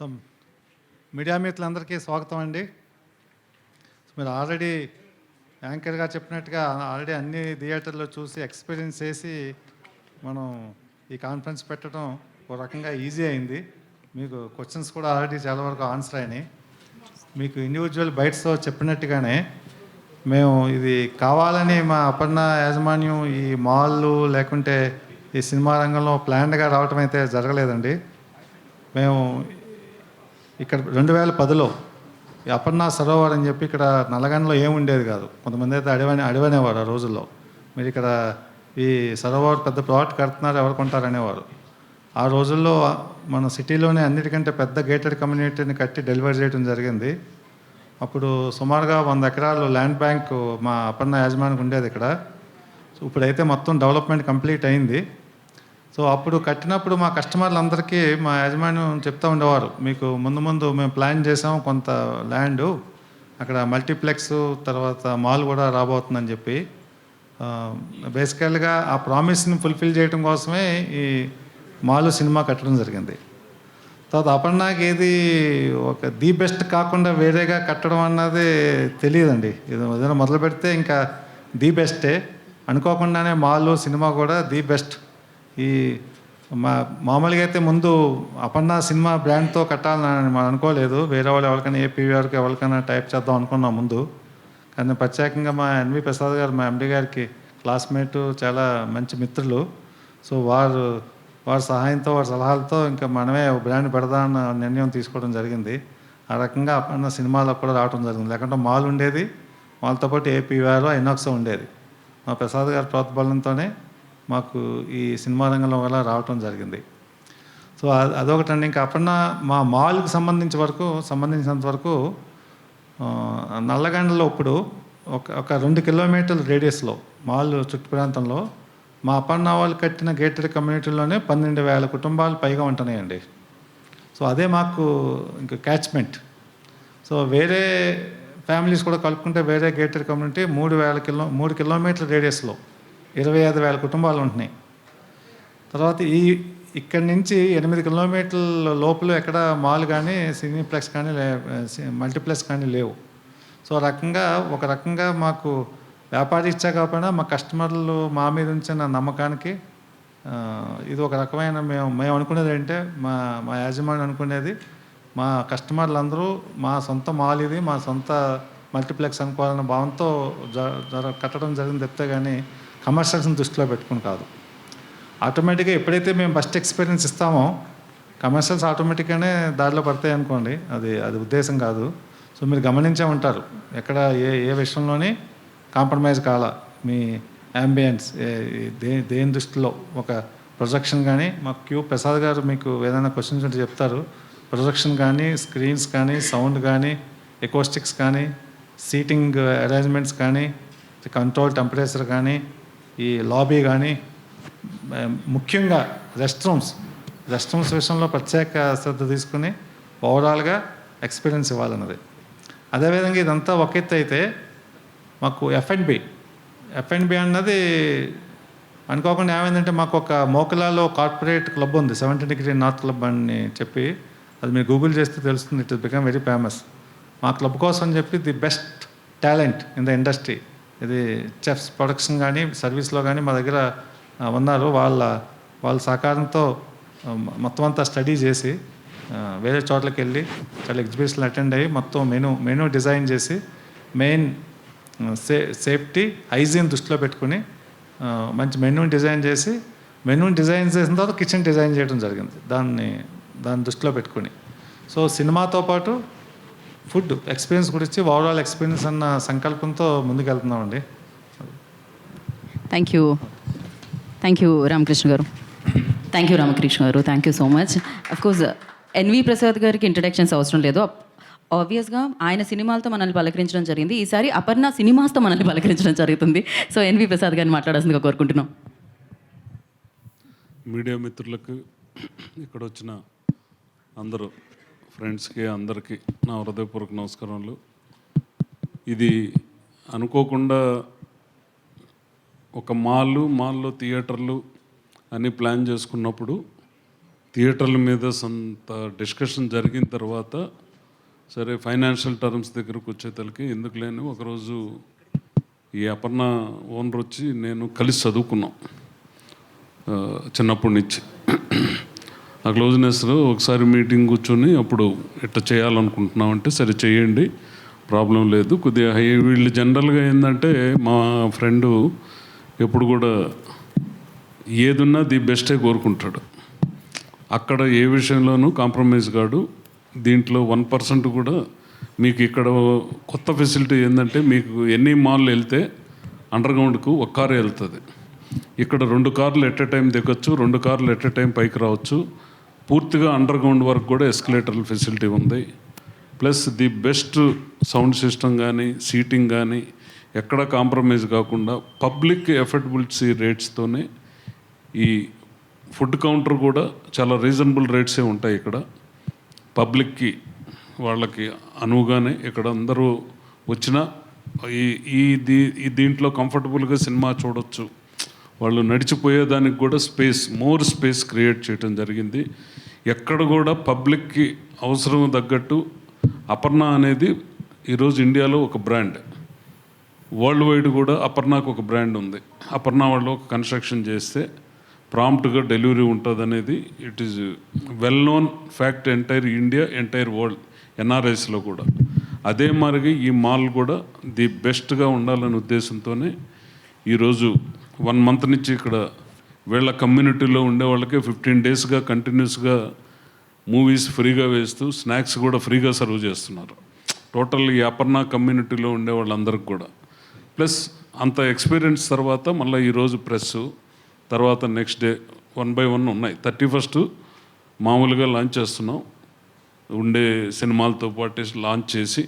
So media మిత్రులందరికీ స్వాగతం అండి. మీరు ఆల్రెడీ యాంకర్గా చెప్పినట్టుగా ఆల్రెడీ అన్ని థియేటర్లో చూసి ఎక్స్పీరియన్స్ చేసి మనం ఈ కాన్ఫరెన్స్ పెట్టడం ఒక రకంగా ఈజీ అయింది. మీకు క్వశ్చన్స్ కూడా ఆల్రెడీ చాలా వరకు ఆన్సర్ అయినాయి. మీకు ఇండివిజువల్ బైట్స్తో చెప్పినట్టుగానే మేము ఇది కావాలని మా అపర్ణ యాజమాన్యం ఈ మాల్లు లేకుంటే ఈ సినిమా రంగంలో ప్లాన్డ్గా రావటం అయితే జరగలేదండి. మేము ఇక్కడ 2010లో ఈ అపర్ణ సరోవర్ అని చెప్పి ఇక్కడ నల్లగండలో ఏముండేది కాదు. కొంతమంది అయితే అడివనేవారు ఆ రోజుల్లో. మీరు ఇక్కడ ఈ సరోవర్ పెద్ద ప్లాట్ కడుతున్నారు, ఎవరు కొంటారనేవారు. ఆ రోజుల్లో మన సిటీలోనే అన్నిటికంటే పెద్ద గేటెడ్ కమ్యూనిటీని కట్టి డెలివరీ చేయడం జరిగింది. అప్పుడు సుమారుగా 100 ఎకరాలు ల్యాండ్ బ్యాంక్ మా అపర్ణ యాజమాన్యానికి ఉండేది ఇక్కడ. సో ఇప్పుడైతే మొత్తం డెవలప్మెంట్ కంప్లీట్ అయింది. సో అప్పుడు కట్టినప్పుడు మా కస్టమర్లందరికీ మా యాజమాన్యం చెప్తూ ఉండేవారు, మీకు ముందు మేము ప్లాన్ చేసాం కొంత ల్యాండు, అక్కడ మల్టీప్లెక్స్ తర్వాత మాల్ కూడా రాబోతుందని చెప్పి. బేసికల్గా ఆ ప్రామిస్ని ఫుల్ఫిల్ చేయడం కోసమే ఈ మాల్ సినిమా కట్టడం జరిగింది. తర్వాత అపర్ణకి ఏది ఒక ది బెస్ట్ కాకుండా వేరేగా కట్టడం అన్నది తెలియదండి. ఏదైనా మొదలు పెడితే ఇంకా ది బెస్టే అనుకోకుండానే మాల్ సినిమా కూడా ది బెస్ట్. ఈ మామూలుగా అయితే ముందు అపర్ణ సినిమా బ్రాండ్తో కట్టాలని మనం అనుకోలేదు. వేరే వాళ్ళు ఎవరికైనా ఏపీవీఆర్కి ఎవరికైనా టైప్ చేద్దాం అనుకున్నాం ముందు. కానీ ప్రత్యేకంగా మా ఎన్వి ప్రసాద్ గారు మా ఎండి గారికి క్లాస్మేటు, చాలా మంచి మిత్రులు. సో వారి సహాయంతో వారి సలహాలతో ఇంకా మనమే బ్రాండ్ పెడదామన్న నిర్ణయం తీసుకోవడం జరిగింది. ఆ రకంగా అపర్ణ సినిమాలో కూడా రావడం జరిగింది. లేకుంటే మాల్ ఉండేది, మాల్తో పాటు ఏపీవీఆర్ ఐనాక్స్ ఉండేది. మా ప్రసాద్ గారి ప్రోత్బలంతోనే మాకు ఈ సినిమా రంగంలో వల్ల రావటం జరిగింది. సో అదొకటండి. ఇంకా అపర్ణ మా మాల్కి సంబంధించినంత వరకు నల్లగండలో ఇప్పుడు ఒక 2 కిలోమీటర్ల రేడియస్లో మాల్ చుట్టు ప్రాంతంలో మా అపర్ణ వాళ్ళు కట్టిన గేటెడ్ కమ్యూనిటీలోనే 12,000 కుటుంబాలు పైగా ఉంటున్నాయండి. సో అదే మాకు ఇంకా క్యాచ్మెంట్. సో వేరే ఫ్యామిలీస్ కూడా కలుపుకుంటే వేరే గేటెడ్ కమ్యూనిటీ 3 కిలోమీటర్ల రేడియస్లో 25,000 కుటుంబాలు ఉంటున్నాయి. తర్వాత ఇక్కడి నుంచి 8 కిలోమీటర్ల లోపల ఎక్కడ మాల్ కానీ సినీప్లెక్స్ కానీ మల్టీప్లెక్స్ కానీ లేవు. సో ఒక రకంగా మాకు వ్యాపారం ఇచ్చా కాకపోయినా మా కస్టమర్లు మా మీద ఉంచిన నమ్మకానికి ఇది ఒక రకమైన మేము అనుకునేది ఏంటంటే మా యాజమాన్యం అనుకునేది, మా కస్టమర్లు అందరూ మా సొంత మాల్ ఇది, మా సొంత మల్టీప్లెక్స్ అనుకోవాలన్న భావంతో కట్టడం జరిగింది తప్పితే కానీ కమర్షియల్స్ని దృష్టిలో పెట్టుకుని కాదు. ఆటోమేటిక్గా ఎప్పుడైతే మేము బెస్ట్ ఎక్స్పీరియన్స్ ఇస్తామో కమర్షియల్స్ ఆటోమేటిక్గానే దారిలో పడతాయి అనుకోండి. అది ఉద్దేశం కాదు. సో మీరు గమనించే ఉంటారు, ఎక్కడ ఏ విషయంలోని కాంప్రమైజ్ కాల. మీ యాంబియన్స్ దేని దృష్టిలో ఒక ప్రొజెక్షన్ కానీ, మాకు క్యూ ప్రసాద్ గారు మీకు ఏదైనా క్వశ్చన్స్ ఉంటే చెప్తారు. ప్రొజెక్షన్ కానీ, స్క్రీన్స్ కానీ, సౌండ్ కానీ, ఎకోస్టిక్స్ కానీ, సీటింగ్ అరేంజ్మెంట్స్ కానీ, కంట్రోల్ టెంపరేచర్ కానీ, ఈ లాబీ కానీ, ముఖ్యంగా రెస్ట్ రూమ్స్ విషయంలో ప్రత్యేక శ్రద్ధ తీసుకుని ఓవరాల్గా ఎక్స్పీరియన్స్ ఇవ్వాలన్నది. అదేవిధంగా ఇదంతా ఒక ఎత్తు అయితే మాకు ఎఫ్ఎండ్బి అన్నది అనుకోకుండా ఏమైందంటే, మాకు ఒక మోకలాలో కార్పొరేట్ క్లబ్ ఉంది, 70 డిగ్రీ నార్త్ క్లబ్ అని చెప్పి. అది మీరు గూగుల్ చేస్తే తెలుస్తుంది. It is become very famous. మా క్లబ్ కోసం అని చెప్పి the best talent in the industry, ఇది చెఫ్స్ ప్రొడక్షన్ కానీ సర్వీస్లో కానీ మా దగ్గర ఉన్నారు. వాళ్ళ సహకారంతో మొత్తం అంతా స్టడీ చేసి వేరే చోట్లకి వెళ్ళి చాలా ఎగ్జిబిషన్లు అటెండ్ అయ్యి మొత్తం మెనూ డిజైన్ చేసి మెయిన్ సేఫ్టీ హైజీన్ దృష్టిలో పెట్టుకుని మంచి మెనూ డిజైన్ చేసిన తర్వాత కిచెన్ డిజైన్ చేయడం జరిగింది దాన్ని దృష్టిలో పెట్టుకుని. సో సినిమాతో పాటు ఫుడ్ ఎక్స్పీరియన్స్ గురించి ఓవరాల్ ఎక్స్పీరియన్స్ అన్న సంకల్పంతో ముందుకెళ్తున్నామండి. Thank you Ramakrishna garu. Thank you so much. Of course NV Prasad గారికి ఇంట్రడక్షన్స్ అవసరం లేదు. ఆబ్వియస్గా ఆయన సినిమాలతో మనల్ని పలకరించడం జరిగింది. ఈసారి అపర్ణ సినిమాస్తో మనల్ని పలకరించడం జరుగుతుంది. సో ఎన్వి ప్రసాద్ గారిని మాట్లాడాల్సిందిగా కోరుకుంటున్నాం. మీడియా మిత్రులకు, ఇక్కడ వచ్చిన అందరూ ఫ్రెండ్స్కి అందరికీ నా హృదయపూర్వక నమస్కారాలు. ఇది అనుకోకుండా ఒక మాల్లో థియేటర్లు అన్నీ ప్లాన్ చేసుకున్నప్పుడు థియేటర్ల మీద సొంత డిస్కషన్ జరిగిన తర్వాత సరే ఫైనాన్షియల్ టర్మ్స్ దగ్గరకు వచ్చేతలకి ఎందుకు లేని ఒకరోజు ఈ అపర్ణ ఓనర్ వచ్చి నేను కలిసి చదువుకున్నాం చిన్నప్పటి నుంచి. ఆ క్లోజ్నెస్లో ఒకసారి మీటింగ్ కూర్చొని అప్పుడు ఇట్లా చేయాలనుకుంటున్నాం అంటే సరే చేయండి, ప్రాబ్లం లేదు. కొద్దిగా వీళ్ళు జనరల్గా ఏంటంటే మా ఫ్రెండు ఎప్పుడు కూడా ఏదున్నా ది బెస్టే కోరుకుంటాడు. అక్కడ ఏ విషయంలోనూ కాంప్రమైజ్ కాడు. దీంట్లో 1% కూడా మీకు ఇక్కడ కొత్త ఫెసిలిటీ ఏంటంటే మీకు ఎన్ని మాల్ వెళ్తే అండర్గ్రౌండ్కు ఒక కారు వెళ్తుంది. ఇక్కడ 2 కార్లు ఎట్ ఎ టైం దిగొచ్చు, 2 కార్లు ఎట్ ఎ టైం పైకి రావచ్చు. పూర్తిగా అండర్గ్రౌండ్ వరకు కూడా ఎస్కలేటర్ల ఫెసిలిటీ ఉంది. Plus the best sound system కానీ సీటింగ్ కానీ ఎక్కడ కాంప్రమైజ్ కాకుండా పబ్లిక్ ఎఫర్డబిలిటీ రేట్స్తోనే ఈ ఫుడ్ కౌంటర్ కూడా చాలా రీజనబుల్ రేట్సే ఉంటాయి ఇక్కడ. పబ్లిక్కి వాళ్ళకి అనువుగానే ఇక్కడ అందరూ వచ్చినా ఈ దీంట్లో కంఫర్టబుల్గా సినిమా చూడొచ్చు. వాళ్ళు నడిచిపోయేదానికి కూడా మోర్ స్పేస్ క్రియేట్ చేయడం జరిగింది. ఎక్కడ కూడా పబ్లిక్కి అవసరం తగ్గట్టు అపర్ణ అనేది ఈరోజు ఇండియాలో ఒక బ్రాండ్. వరల్డ్ వైడ్ కూడా అపర్ణకు ఒక బ్రాండ్ ఉంది. అపర్ణ వాళ్ళు ఒక కన్స్ట్రక్షన్ చేస్తే ప్రాంప్ట్గా డెలివరీ ఉంటుంది అనేది it is well known fact entire India, entire world, ఎన్ఆర్ఐస్లో కూడా. అదే మాదిరిగా ఈ మాల్ కూడా ది బెస్ట్గా ఉండాలనే ఉద్దేశంతోనే ఈరోజు 1 మంత్ నుంచి ఇక్కడ వీళ్ళ కమ్యూనిటీలో ఉండే వాళ్ళకి 15 డేస్గా కంటిన్యూస్గా మూవీస్ ఫ్రీగా వేస్తూ స్నాక్స్ కూడా ఫ్రీగా సర్వ్ చేస్తున్నారు. టోటల్ ఈ అపర్ణ కమ్యూనిటీలో ఉండే వాళ్ళందరికీ కూడా. ప్లస్ అంత ఎక్స్పీరియన్స్ తర్వాత మళ్ళీ ఈరోజు ప్రెస్ తర్వాత నెక్స్ట్ డే 1 by 1 ఉన్నాయి. 31st మామూలుగా లాంచ్ చేస్తున్నాం. ఉండే సినిమాలతో పాటు లాంచ్ చేసి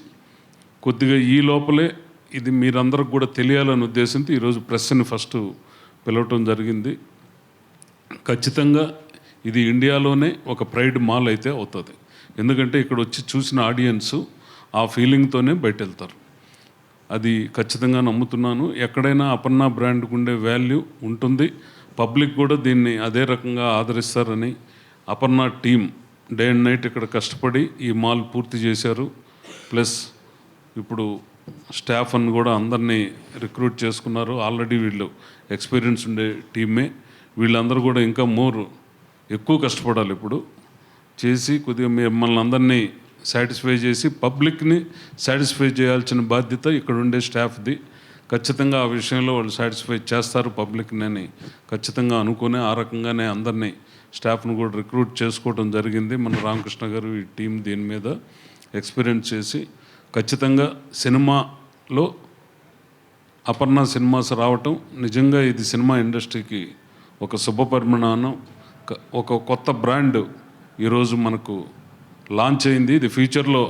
కొద్దిగా ఈ లోపలే ఇది మీరందరికి కూడా తెలియాలనే ఉద్దేశంతో ఈరోజు ప్రెస్ని ఫస్ట్ పిలవటం జరిగింది. ఖచ్చితంగా ఇది ఇండియాలోనే ఒక ప్రైడ్ మాల్ అయితే అవుతుంది. ఎందుకంటే ఇక్కడ వచ్చి చూసిన ఆడియన్స్ ఆ ఫీలింగ్తోనే బయట వెళ్తారు. అది ఖచ్చితంగా నమ్ముతున్నాను. ఎక్కడైనా అపర్ణ బ్రాండ్కి ఉండే వాల్యూ ఉంటుంది. పబ్లిక్ కూడా దీన్ని అదే రకంగా ఆదరిస్తారని Aparna team day and night ఇక్కడ కష్టపడి ఈ మాల్ పూర్తి చేశారు. ప్లస్ ఇప్పుడు స్టాఫ్ అని కూడా అందరినీ రిక్రూట్ చేసుకున్నారు. ఆల్రెడీ వీళ్ళు ఎక్స్పీరియన్స్ ఉండే టీమే. వీళ్ళందరూ కూడా ఇంకా ఎక్కువ కష్టపడాలి ఇప్పుడు చేసి కొద్దిగా మిమ్మల్ని అందరినీ సాటిస్ఫై చేసి పబ్లిక్ని సాటిస్ఫై చేయాల్సిన బాధ్యత ఇక్కడ ఉండే స్టాఫ్ది. ఖచ్చితంగా ఆ విషయంలో వాళ్ళు సాటిస్ఫై చేస్తారు పబ్లిక్ని అని ఖచ్చితంగా అనుకునే ఆ రకంగానే అందరినీ స్టాఫ్ను కూడా రిక్రూట్ చేసుకోవడం జరిగింది. మన రామకృష్ణ గారు ఈ టీం దీని మీద ఎక్స్పీరియన్స్ చేసి ఖచ్చితంగా సినిమాలో అపర్ణ సినిమాస్ రావటం నిజంగా ఇది సినిమా ఇండస్ట్రీకి ఒక శుభ పరిమాణం. ఒక కొత్త బ్రాండ్ ఈరోజు మనకు లాంచ్ అయింది. ఇది ఫ్యూచర్లో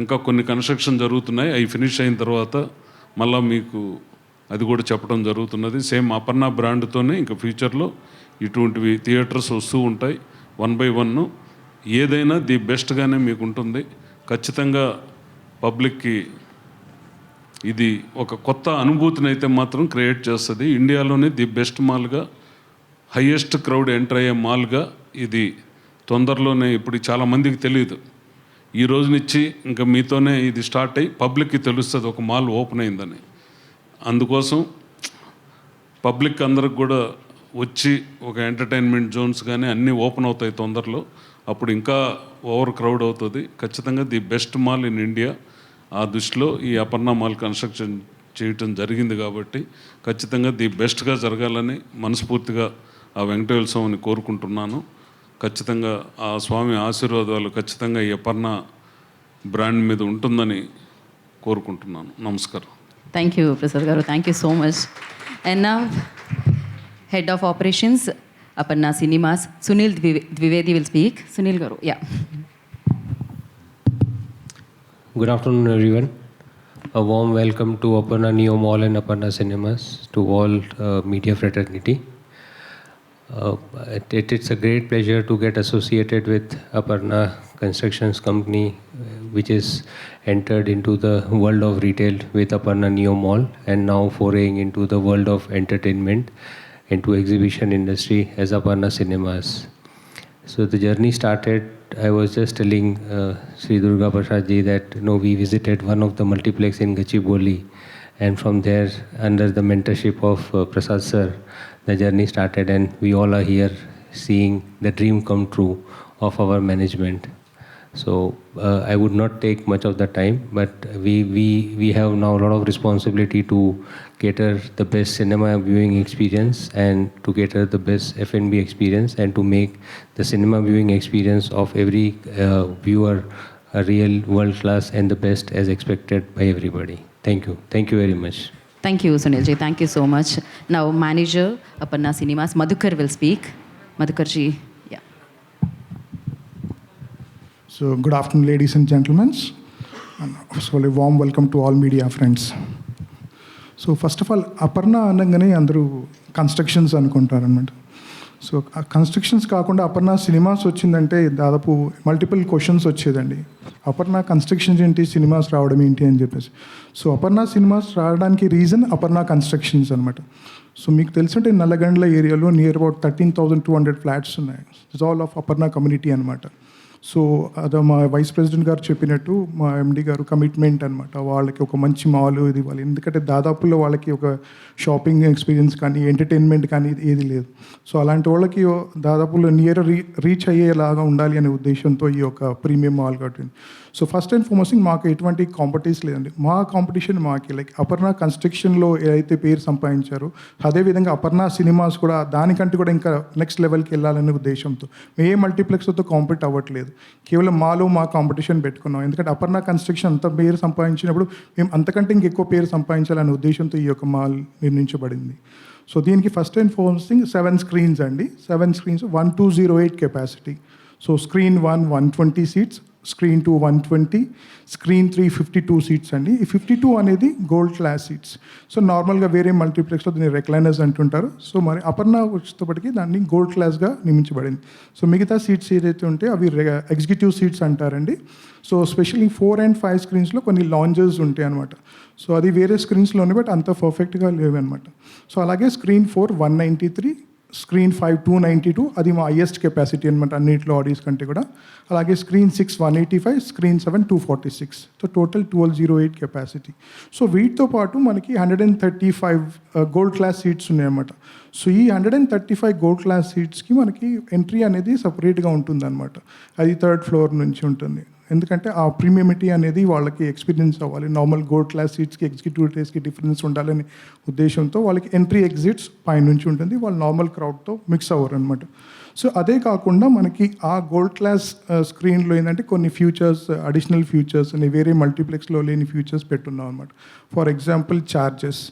ఇంకా కొన్ని కన్స్ట్రక్షన్ జరుగుతున్నాయి. అవి ఫినిష్ అయిన తర్వాత మళ్ళీ మీకు అది కూడా చెప్పడం జరుగుతున్నది. సేమ్ అపర్ణ బ్రాండ్తోనే ఇంకా ఫ్యూచర్లో ఇటువంటివి థియేటర్స్ వస్తూ ఉంటాయి. 1 by 1 ఏదైనా ది బెస్ట్గానే మీకు ఉంటుంది. ఖచ్చితంగా పబ్లిక్కి ఇది ఒక కొత్త అనుభూతిని అయితే మాత్రం క్రియేట్ చేస్తుంది. ఇండియాలోనే ది బెస్ట్ మాల్గా, హయ్యెస్ట్ క్రౌడ్ ఎంటర్ అయ్యే మాల్గా ఇది తొందరలోనే ఇప్పుడు చాలామందికి తెలియదు. ఈ రోజు నుంచి ఇంకా మీతోనే ఇది స్టార్ట్ అయ్యి పబ్లిక్కి తెలుస్తుంది ఒక మాల్ ఓపెన్ అయిందని. అందుకోసం పబ్లిక్ అందరికి కూడా వచ్చి ఒక ఎంటర్టైన్మెంట్ జోన్స్ కానీ అన్నీ ఓపెన్ అవుతాయి తొందరలో. అప్పుడు ఇంకా ఓవర్ క్రౌడ్ అవుతుంది. ఖచ్చితంగా the best mall in India. ఆ దృష్టిలో ఈ అపర్ణ మాల్ కన్స్ట్రక్షన్ చేయటం జరిగింది కాబట్టి ఖచ్చితంగా ది బెస్ట్గా జరగాలని మనస్ఫూర్తిగా ఆ వెంకటేశ్వర స్వామిని కోరుకుంటున్నాను. ఖచ్చితంగా ఆ స్వామి ఆశీర్వాదాలు ఖచ్చితంగా ఈ అపర్ణ బ్రాండ్ మీద ఉంటుందని కోరుకుంటున్నాను. నమస్కారం. థ్యాంక్ యూ ప్రసాద్ గారు, thank you so much. And నా head of operations Aparna cinemas Sunil Dwivedi will speak. Sunil గారు, yeah. Good afternoon, everyone. A warm welcome to Aparna Neo Mall and Aparna Cinemas, to all media fraternity. It's a great pleasure to get associated with Aparna Constructions Company, which is entered into the world of retail with Aparna Neo Mall and now foraying into the world of entertainment, into exhibition industry as Aparna Cinemas. So the journey started, I was just telling Sri Durga Prasad ji that we visited one of the multiplex in Gachibowli, and from there, under the mentorship of Prasad sir, the journey started, and we all are here seeing the dream come true of our management. So I would not take much of the time, but we have now a lot of responsibility to cater the best cinema viewing experience and to cater the best F&B experience and to make the cinema viewing experience of every viewer a real world class and the best as expected by everybody. Thank you. Thank you very much. Thank you, Sunilji. Thank you so much. Now, manager, Aparna Cinemas, Madhukar will speak. Madhukarji, yeah. So, good afternoon, ladies and gentlemen. And first of all, a warm welcome to all media friends. So, first of all, Aparna అనగానే అందరూ constructions అనుకుంటారనమాట. So ఆ constructions కాకుండా Aparna cinemas వచ్చిందంటే దాదాపు multiple questions వచ్చేదండి. Aparna constructions ఏంటి, cinemas రావడం ఏంటి అని చెప్పేసి. సో అపర్ణ సినిమాస్ రావడానికి రీజన్ అపర్ణ కన్స్ట్రక్షన్స్ అనమాట. సో మీకు తెలుసుంటే నల్లగండ్ల ఏరియాలో నియర్ అబౌట్ 13,200 ఫ్లాట్స్ ఉన్నాయి. It's all of Aparna community అనమాట. సో అది మా వైస్ ప్రెసిడెంట్ గారు చెప్పినట్టు మా ఎండి గారు కమిట్మెంట్ అనమాట. వాళ్ళకి ఒక మంచి మాల్ ఇది ఇవ్వాలి. ఎందుకంటే దాదాపులో వాళ్ళకి ఒక షాపింగ్ ఎక్స్పీరియన్స్ కానీ ఎంటర్టైన్మెంట్ కానీ ఏది లేదు. సో అలాంటి వాళ్ళకి దాదాపులో నియర్ రీచ్ అయ్యేలాగా ఉండాలి అనే ఉద్దేశంతో ఈ యొక్క ప్రీమియం మాల్ కట్టింది. సో ఫస్ట్ అండ్ ఫార్మోస్ట్ మాకు ఎటువంటి కాంపిటీషన్ లేదండి. మా కాంపిటీషన్ మాకి లైక్ అపర్ణ కన్స్ట్రక్షన్లో ఏదైతే పేరు సంపాదించారో అదేవిధంగా అపర్ణ సినిమాస్ కూడా దానికంటే కూడా ఇంకా నెక్స్ట్ లెవెల్కి వెళ్ళాలనే ఉద్దేశంతో ఏ మల్టీప్లెక్స్తో కాంపిట్ అవ్వట్లేదు. కేవలం మాలో మా కాంపిటీషన్ పెట్టుకున్నాం. ఎందుకంటే అపర్ణ కన్స్ట్రక్షన్ అంత పేరు సంపాదించినప్పుడు మేము అంతకంటే ఇంకెక్కువ పేరు సంపాదించాలనే ఉద్దేశంతో ఈ యొక్క మాల్ నిర్మించబడింది. సో దీనికి ఫస్ట్ అండ్ ఫార్మోస్ట్ 7 స్క్రీన్స్ అండి. 7 screens 1208 capacity. So screen 1 120 seats, screen 2 120, screen 3 52 seats అండి. ఈ 52 అనేది గోల్డ్ క్లాస్ సీట్స్. సో నార్మల్గా వేరే మల్టీప్లెక్స్లో దీన్ని రెక్లైనర్స్ అంటుంటారు. సో మరి అపర్ణ వచ్చేటప్పటికి దాన్ని గోల్డ్ క్లాస్గా నియమించబడింది. సో మిగతా సీట్స్ ఏదైతే ఉంటే అవి ఎగ్జిక్యూటివ్ సీట్స్ అంటారండి. సో స్పెషల్లీ 4 and 5 స్క్రీన్స్లో కొన్ని లాంజెస్ ఉంటాయి అనమాట. సో అది వేరే స్క్రీన్స్లోనే బట్ అంత పర్ఫెక్ట్గా లేవన్నమాట. సో అలాగే స్క్రీన్ 4 193, స్క్రీన్ 5 292, అది మా హైయెస్ట్ కెపాసిటీ అనమాట అన్నింటిలో ఆడియన్స్ కంటే కూడా. అలాగే screen 6 185, screen 7 246. So total 1208 capacity. So వీటితో పాటు మనకి 135 గోల్డ్ క్లాస్ సీట్స్ ఉన్నాయన్నమాట. సో ఈ 135 గోల్డ్ క్లాస్ సీట్స్కి మనకి ఎంట్రీ అనేది సపరేట్గా ఉంటుందన్నమాట. అది 3rd ఫ్లోర్ నుంచి ఉంటుంది. ఎందుకంటే ఆ ప్రీమియమిటీ అనేది వాళ్ళకి ఎక్స్పీరియన్స్ అవ్వాలి. నార్మల్ గోల్డ్ క్లాస్ సీట్స్కి ఎగ్జిక్యూటివ్ టేస్కి డిఫరెన్స్ ఉండాలనే ఉద్దేశంతో వాళ్ళకి ఎంట్రీ ఎగ్జిట్స్ పైనుంచి ఉంటుంది. వాళ్ళు నార్మల్ క్రౌడ్తో మిక్స్ అవ్వరు అనమాట. సో అదే కాకుండా మనకి ఆ గోల్డ్ క్లాస్ స్క్రీన్లో ఏంటంటే కొన్ని ఫ్యూచర్స్, అడిషనల్ ఫీచర్స్ అని వేరే మల్టీప్లెక్స్లో లేని ఫ్యూచర్స్ పెట్టున్నాం అనమాట. For example charges.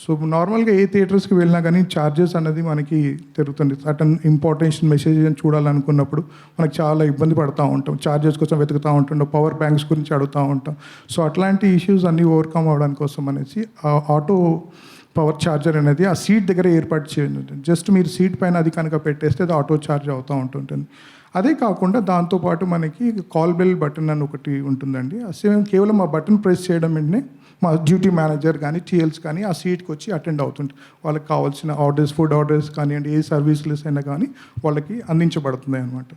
సో నార్మల్గా ఏ థియేటర్స్కి వెళ్ళినా కానీ ఛార్జెస్ అనేది మనకి జరుగుతుంది. సర్టన్ ఇంపార్టెన్స్ మెసేజ్ చూడాలనుకున్నప్పుడు మనకు చాలా ఇబ్బంది పడుతూ ఉంటాం. ఛార్జెస్ కోసం వెతుకుతూ ఉంటుంటాం, పవర్ బ్యాంక్స్ గురించి అడుగుతూ ఉంటాం. సో అట్లాంటి ఇష్యూస్ అన్నీ ఓవర్కమ్ అవ్వడానికి కోసం అనేసి ఆటో పవర్ ఛార్జర్ అనేది ఆ సీట్ దగ్గర ఏర్పాటు చేయండి. జస్ట్ మీరు సీట్ పైన అది కనుక పెట్టేస్తే అది ఆటో ఛార్జ్ అవుతూ ఉంటుంటుంది. అదే కాకుండా దాంతోపాటు మనకి కాల్ బెల్ బటన్ అని ఒకటి ఉంటుందండి. కేవలం ఆ బటన్ ప్రెస్ చేయడం వెంటనే మా డ్యూటీ మేనేజర్ కానీ టీఎల్స్ కానీ ఆ సీట్కి వచ్చి అటెండ్ అవుతుంటారు. వాళ్ళకి కావాల్సిన ఆర్డర్స్, ఫుడ్ ఆర్డర్స్ కానివ్వండి, ఏ సర్వీసెస్ అయినా కానీ వాళ్ళకి అందించబడుతున్నాయి అన్నమాట.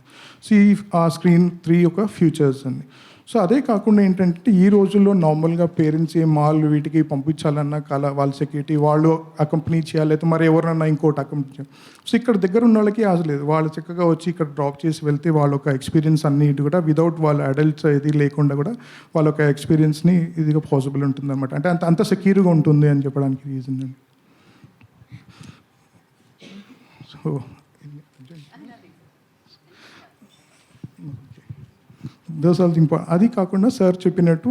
సో ఆ స్క్రీన్ 3 యొక్క ఫ్యూచర్స్ అండి. సో అదే కాకుండా ఏంటంటే ఈ రోజుల్లో నార్మల్గా పేరెంట్స్ ఏ మాల్ వీటికి పంపించాలన్నా వాళ్ళ సెక్యూరిటీ వాళ్ళు అకంపెనీ చేయాలి, లేకపోతే మరి ఎవరన్నా ఇంకోటి అకంపెనీ చేయాలి. సో ఇక్కడ దగ్గర ఉన్న వాళ్ళకి ఆశ లేదు. వాళ్ళు చక్కగా వచ్చి ఇక్కడ డ్రాప్ చేసి వెళ్తే వాళ్ళ ఒక ఎక్స్పీరియన్స్ అన్నిటి కూడా వితౌట్ వాళ్ళ అడల్ట్స్ ఇది లేకుండా కూడా వాళ్ళ ఒక ఎక్స్పీరియన్స్ని ఇదిగా పాసిబుల్ ఉంటుంది అనమాట. అంటే అంత సెక్యూర్గా ఉంటుంది అని చెప్పడానికి రీజన్ అండి. So those all important. అది కాకుండా సార్ చెప్పినట్టు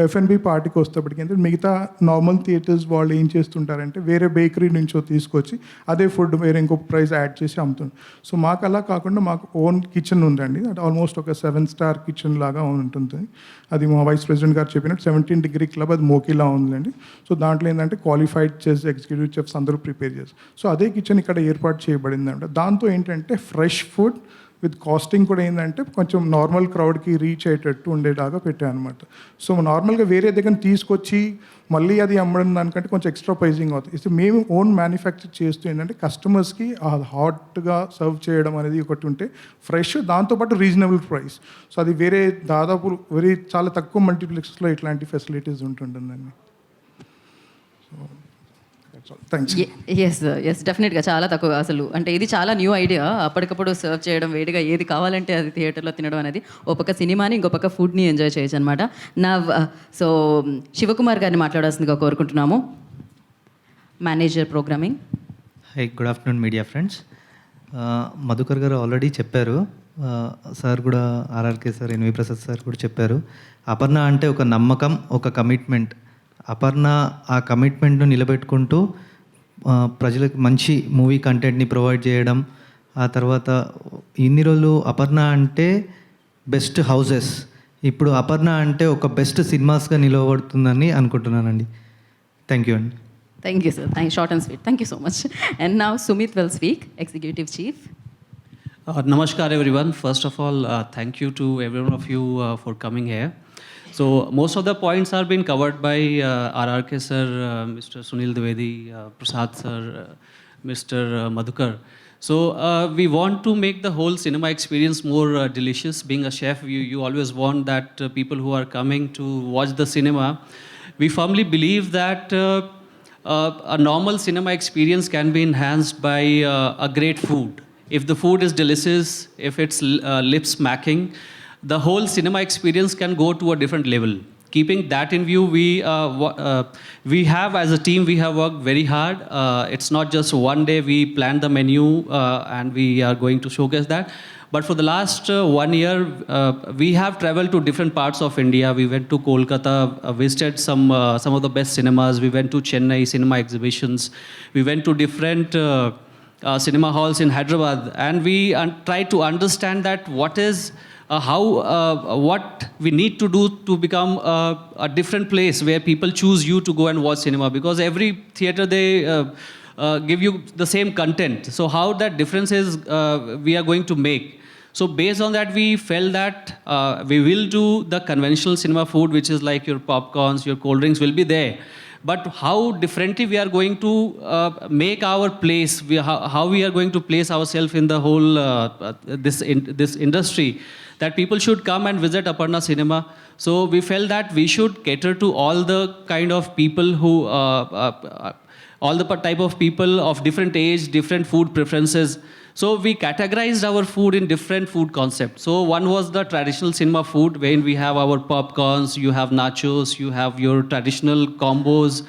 F&B పార్టీకి వస్తేప్పటికి అంటే మిగతా నార్మల్ థియేటర్స్ వాళ్ళు ఏం చేస్తుంటారంటే వేరే బేకరీ నుంచో తీసుకొచ్చి అదే ఫుడ్ వేరే ఇంకొక ప్రైస్ యాడ్ చేసి అమ్ముతుంది. సో మాకు అలా కాకుండా మాకు ఓన్ కిచెన్ ఉందండి. అది ఆల్మోస్ట్ ఒక 7-star కిచెన్ లాగా ఉంటుంది. అది మా వైస్ ప్రెసిడెంట్ గారు చెప్పినట్టు 17 Degree Club, అది మోకిలా ఉందండి. సో దాంట్లో ఏంటంటే క్వాలిఫైడ్ చెఫ్స్, ఎగ్జిక్యూటివ్ చెఫ్స్ అందరూ ప్రిపేర్ చేస్తారు. సో అదే కిచెన్ ఇక్కడ ఏర్పాటు చేయబడింది అంట. దాంతో ఏంటంటే ఫ్రెష్ ఫుడ్ విత్ కాస్టింగ్ కూడా ఏంటంటే కొంచెం నార్మల్ క్రౌడ్కి రీచ్ అయ్యేటట్టు ఉండేలాగా పెట్టాను అనమాట. సో నార్మల్గా వేరే దగ్గర తీసుకొచ్చి మళ్ళీ అది అమ్మడం దానికంటే కొంచెం ఎక్స్ట్రా ప్రైజింగ్ అవుతుంది. సో మేము ఓన్ మ్యానుఫ్యాక్చర్ చేస్తూ ఏంటంటే కస్టమర్స్కి హాట్గా సర్వ్ చేయడం అనేది ఒకటి ఉంటే ఫ్రెష్, దాంతోపాటు రీజనబుల్ ప్రైస్. సో అది వేరే దాదాపు చాలా తక్కువ మల్టీప్లెక్స్లో ఇట్లాంటి ఫెసిలిటీస్ ఉంటుందండి. థ్యాంక్స్. ఎస్ డెఫినెట్గా చాలా తక్కువ అసలు. అంటే ఇది చాలా న్యూ ఐడియా, అప్పటికప్పుడు సర్వ్ చేయడం, వేడిగా ఏది కావాలంటే అది థియేటర్లో తినడం అనేది. ఒక పక్క సినిమాని, ఇంకో పక్క ఫుడ్ని ఎంజాయ్ చేయొచ్చు అనమాట. సో శివకుమార్ గారిని మాట్లాడాల్సిందిగా కోరుకుంటున్నాము, manager programming. Hi, good afternoon media friends. Madhukar garu already చెప్పారు, సార్ కూడా RRK sir, NV Prasad sir కూడా చెప్పారు. అపర్ణ అంటే ఒక నమ్మకం, ఒక కమిట్మెంట్. అపర్ణ ఆ కమిట్మెంట్ను నిలబెట్టుకుంటూ ప్రజలకు మంచి మూవీ కంటెంట్ని ప్రొవైడ్ చేయడం. ఆ తర్వాత ఇన్ని రోజులు అపర్ణ అంటే బెస్ట్ హౌసెస్, ఇప్పుడు అపర్ణ అంటే ఒక బెస్ట్ సినిమాస్గా నిలవబడుతుందని అనుకుంటున్నానండి. థ్యాంక్ యూ అండి. Thank you, sir. Short and sweet. Thank you so much. And now Sumit will speak, Executive Chief. Namaskar everyone. First of all, thank you to every one of you for coming here. So most of the points are being covered by RRK sir, Mr. Sunil Dwivedi, Prasad sir, Mr. Madhukar. So we want to make the whole cinema experience more delicious. Being a chef, you always want that people who are coming to watch the cinema, we firmly believe that a normal cinema experience can be enhanced by a great food. If the food is delicious, if it's lip smacking, the whole cinema experience can go to a different level. Keeping that in view, we have, as a team, we have worked very hard. It's not just one day we planned the menu and we are going to showcase that. But for the last 1 year, we have traveled to different parts of India. We went to Kolkata, visited some of the best cinemas. We went to Chennai cinema exhibitions. We went to different cinema halls in Hyderabad, and we tried to understand that what we need to do to become a different place where people choose you to go and watch cinema, because every theater they give you the same content. So how that difference is we are going to make. So based on that, we felt that we will do the conventional cinema food, which is like your popcorns, your cold drinks will be there. But how differently we are going to make our place, how we are going to place ourselves in the whole this industry, that people should come and visit Aparna Cinema. So we felt that we should cater to all the kind of people who, all the type of people of different age, different food preferences. So we categorized our food in different food concepts. So one was the traditional cinema food, wherein we have our popcorns, you have nachos, you have your traditional combos.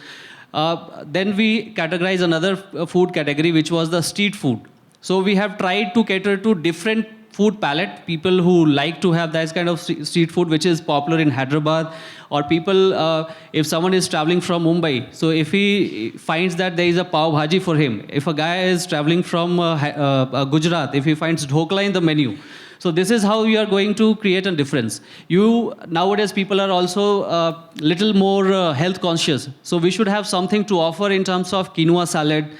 Then we categorized another food category, which was the street food. So we have tried to cater to different food palette, people who like to have that kind of street food, which is popular in Hyderabad, or people, if someone is traveling from Mumbai, so if he finds that there is a pav bhaji for him, if a guy is traveling from Gujarat, if he finds dhokla in the menu. So this is how you are going to create a difference. Nowadays people are also little more health conscious, so we should have something to offer in terms of quinoa salad.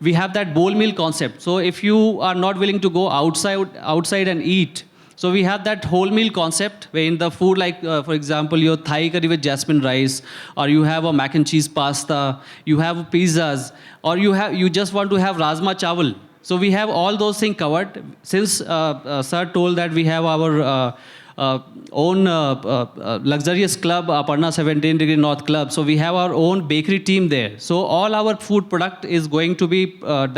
We have that bowl meal concept. So if you are not willing to go outside and eat, so we have that whole meal concept, where in the food, like for example, your Thai curry with jasmine rice, or you have a mac and cheese pasta, you have pizzas, or you just want to have rajma chawal. So we have all those things covered. Since sir told that we have our own luxurious club, Aparna 17 Degree North Club. So we have our own bakery team there. So all our food product is going to be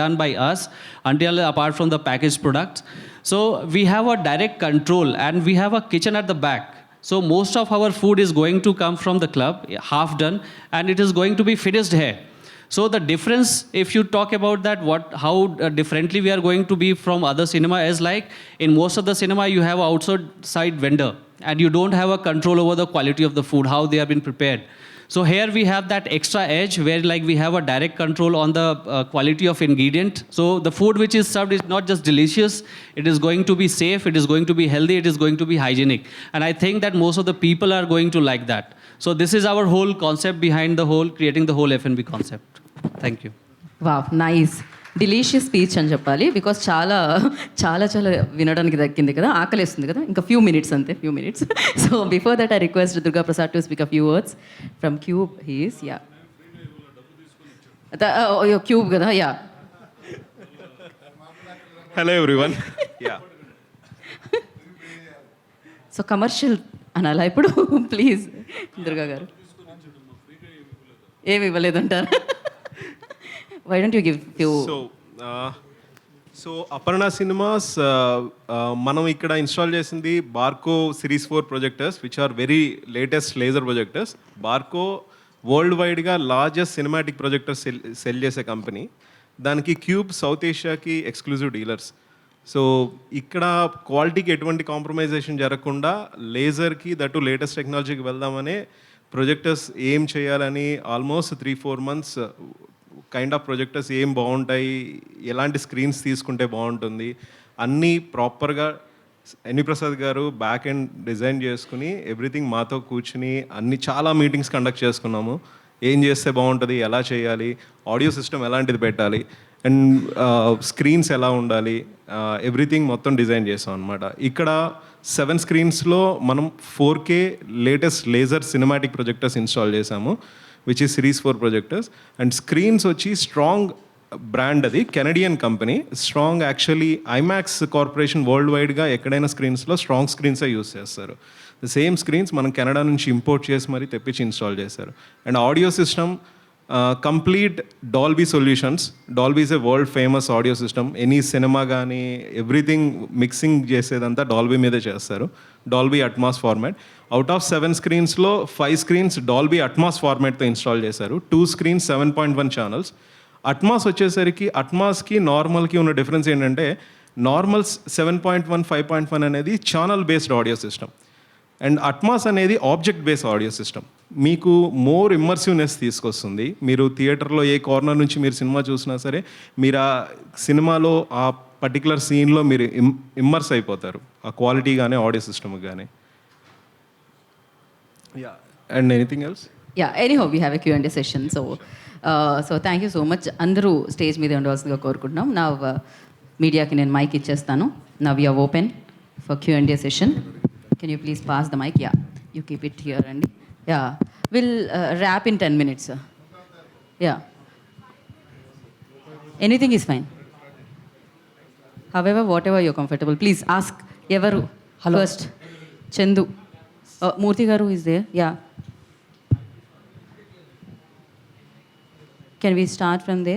done by us, until apart from the packaged products. So we have a direct control, and we have a kitchen at the back. So most of our food is going to come from the club, half done, and it is going to be finished here. So the difference, if you talk about that, how differently we are going to be from other cinema, is like in most of the cinema you have outside vendor, and you don't have a control over the quality of the food, how they have been prepared. So here we have that extra edge, where like we have a direct control on the quality of ingredient. So the food which is served is not just delicious, it is going to be safe, it is going to be healthy, it is going to be hygienic. And I think that most of the people are going to like that. So this is our whole concept behind the whole, creating the whole F&B concept. Thank you. Wow, nice. Delicious speech అని చెప్పాలి, because చాలా చాలా చాలా వినడానికి దక్కింది కదా, ఆకలిస్తుంది కదా, ఇంకా ఫ్యూ మినిట్స్ అంతే, few minutes. So before that I request Durga Prasad to speak a few words from Qube. He's yeah Qube కదా, yeah. Hello everyone. Yeah. So commercial అనాలా ఇప్పుడు? ప్లీజ్ దుర్గా గారు. ఏమి ఇవ్వలేదంటారు? Why don't you give few? So Aparna cinemas మనం ఇక్కడ install చేసింది Barco series 4 projectors which are very latest laser projectors. Barco world వైడ్గా లార్జెస్ట్ సినిమాటిక్ ప్రొజెక్టర్ సెల్ చేసే కంపెనీ. దానికి క్యూబ్ సౌత్ ఏషియాకి ఎక్స్క్లూజివ్ డీలర్స్. సో ఇక్కడ క్వాలిటీకి ఎటువంటి కాంప్రమైజేషన్ జరగకుండా లేజర్కి దట్టు లేటెస్ట్ టెక్నాలజీకి వెళ్దామనే ప్రొజెక్టర్స్ ఏం చేయాలని almost 3-4 months kind of projectors ఏం బాగుంటాయి, ఎలాంటి స్క్రీన్స్ తీసుకుంటే బాగుంటుంది అన్నీ ప్రాపర్గా ఎన్వి ప్రసాద్ గారు బ్యాక్ ఎండ్ డిజైన్ చేసుకుని ఎవ్రీథింగ్ మాతో కూర్చుని అన్ని చాలా మీటింగ్స్ కండక్ట్ చేసుకున్నాము. ఏం చేస్తే బాగుంటుంది, ఎలా చేయాలి, ఆడియో సిస్టమ్ ఎలాంటిది పెట్టాలి, అండ్ స్క్రీన్స్ ఎలా ఉండాలి, ఎవ్రీథింగ్ మొత్తం డిజైన్ చేసాం అనమాట. ఇక్కడ 7 screensలో మనం 4K latest laser cinematic projectors install చేసాము which is series 4 projectors. And screens వచ్చి స్ట్రాంగ్ బ్రాండ్, అది Canadian company. Strong actually IMAX corporation world వైడ్గా ఎక్కడైనా స్క్రీన్స్లో స్ట్రాంగ్ స్క్రీన్సే యూస్ చేస్తారు. ద సేమ్ స్క్రీన్స్ మనం కెనడా నుంచి ఇంపోర్ట్ చేసి మరీ తెప్పించి ఇన్స్టాల్ చేశారు. And audio system complete Dolby solutions. Dolby is a world famous audio system. Any cinema కానీ ఎవ్రీథింగ్ మిక్సింగ్ చేసేదంతా డాల్బీ మీదే చేస్తారు. Dolby Atmos format. Out of 7 screensలో 5 screens డాల్బీ అట్మాస్ ఫార్మాట్తో ఇన్స్టాల్ చేశారు. 2 screens 7.1 channels. అట్మాస్ వచ్చేసరికి అట్మాస్కి నార్మల్కి ఉన్న డిఫరెన్స్ ఏంటంటే నార్మల్ 7.1 5.1 అనేది channel based audio system and Atmos అనేది ఆబ్జెక్ట్ బేస్డ్ ఆడియో సిస్టమ్. మీకు మోర్ ఇమ్మర్సివ్నెస్ తీసుకొస్తుంది. మీరు థియేటర్లో ఏ కార్నర్ నుంచి మీరు సినిమా చూసినా సరే మీరు ఆ సినిమాలో ఆ పర్టికులర్ సీన్లో మీరు ఇమ్మర్స్ అయిపోతారు, ఆ క్వాలిటీ కానీ ఆడియో సిస్టమ్ కానీ. Yeah and anything else? Yeah, anyhow we have a Q&A session. So thank you so much. అందరూ స్టేజ్ మీద ఉండవలసిందిగా కోరుకుంటున్నాం. నా మీడియాకి నేను మైక్ ఇచ్చేస్తాను. Now you open for Q&A session. Can you please pass the mic? Yeah, you keep it here అండి. Yeah, will wrap in 10 minutes. Yeah, anything is fine. However whatever you're comfortable. Please ask. ఎవరు first? Chandu. Murthy garu is there. Yeah, can we start from there?